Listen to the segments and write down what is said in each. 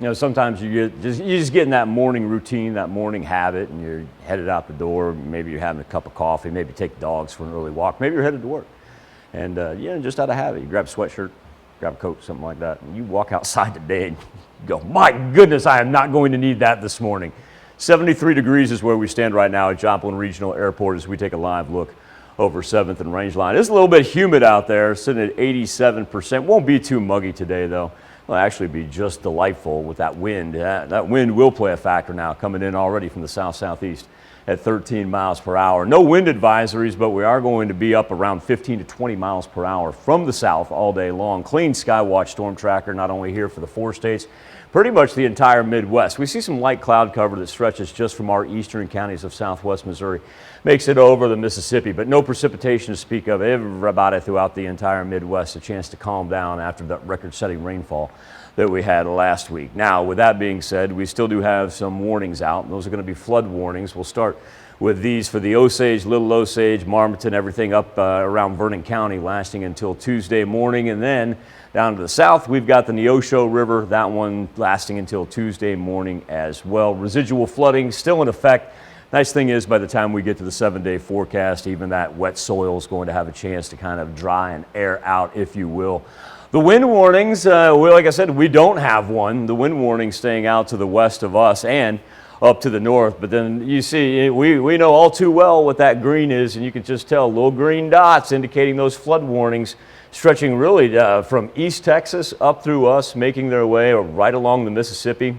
You know, sometimes you just get in that morning routine, that morning habit, and you're headed out the door. Maybe you're having a cup of coffee, maybe take the dogs for an early walk, maybe you're headed to work. And just out of habit, you grab a sweatshirt, grab a coat, something like that, and you walk outside today and you go, my goodness, I am not going to need that this morning. 73 degrees is where we stand right now at Joplin Regional Airport as we take a live look over 7th and Rangeline. It's a little bit humid out there, sitting at 87%. Won't be too muggy today, though. It'll actually be just delightful with that wind. That wind will play a factor now, coming in already from the south-southeast at 13 miles per hour. No wind advisories, but we are going to be up around 15 to 20 miles per hour from the south all day long. Clean Skywatch storm tracker, not only here for the 4 states, pretty much the entire Midwest. We see some light cloud cover that stretches just from our eastern counties of southwest Missouri, makes it over the Mississippi, but no precipitation to speak of. Everybody throughout the entire Midwest a chance to calm down after that record-setting rainfall that we had last week. Now, with that being said, we still do have some warnings out. Those are going to be flood warnings. We'll start with these for the Osage, Little Osage, Marmaton, everything up around Vernon County, lasting until Tuesday morning. And then down to the south, we've got the Neosho River, that one lasting until Tuesday morning as well. Residual flooding still in effect. Nice thing is, by the time we get to the 7-day forecast, even that wet soil is going to have a chance to kind of dry and air out, if you will. The wind warnings, like I said, we don't have one. The wind warning staying out to the west of us and up to the north. But then you see, we know all too well what that green is, and you can just tell little green dots indicating those flood warnings stretching really from East Texas up through us, making their way right along the Mississippi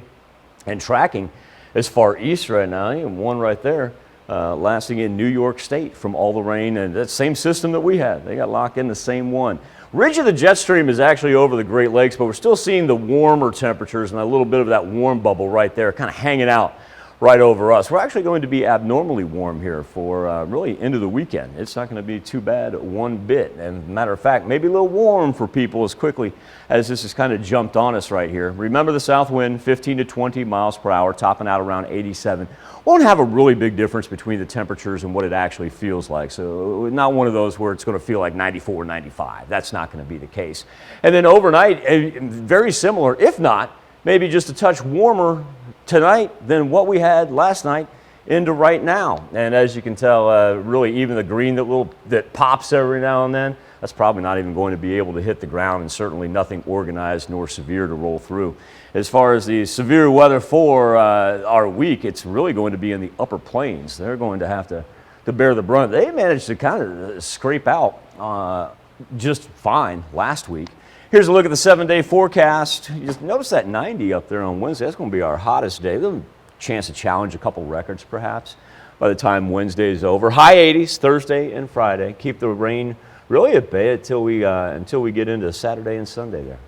and tracking as far east right now. You have one right there lasting in New York State from all the rain, and that same system that we had. They got locked in the same one. Ridge of the jet stream is actually over the Great Lakes, but we're still seeing the warmer temperatures and a little bit of that warm bubble right there kind of hanging out right over us. We're actually going to be abnormally warm here for really into the weekend. It's not going to be too bad one bit. And matter of fact, maybe a little warm for people as quickly as this has kind of jumped on us right here. Remember the south wind, 15 to 20 miles per hour, topping out around 87. Won't have a really big difference between the temperatures and what it actually feels like. So not one of those where it's going to feel like 94, 95. That's not going to be the case. And then overnight, very similar, if not, maybe just a touch warmer tonight than what we had last night into right now. And as you can tell, really even the green that pops every now and then, that's probably not even going to be able to hit the ground, and certainly nothing organized nor severe to roll through. As far as the severe weather for our week, it's really going to be in the upper plains. They're going to have to bear the brunt. They managed to kind of scrape out just fine last week. Here's a look at the 7-day forecast. You just notice that 90 up there on Wednesday. That's going to be our hottest day. There's a chance to challenge a couple records perhaps by the time Wednesday is over. High 80s Thursday and Friday. Keep the rain really at bay until we get into Saturday and Sunday there.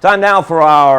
Time now for our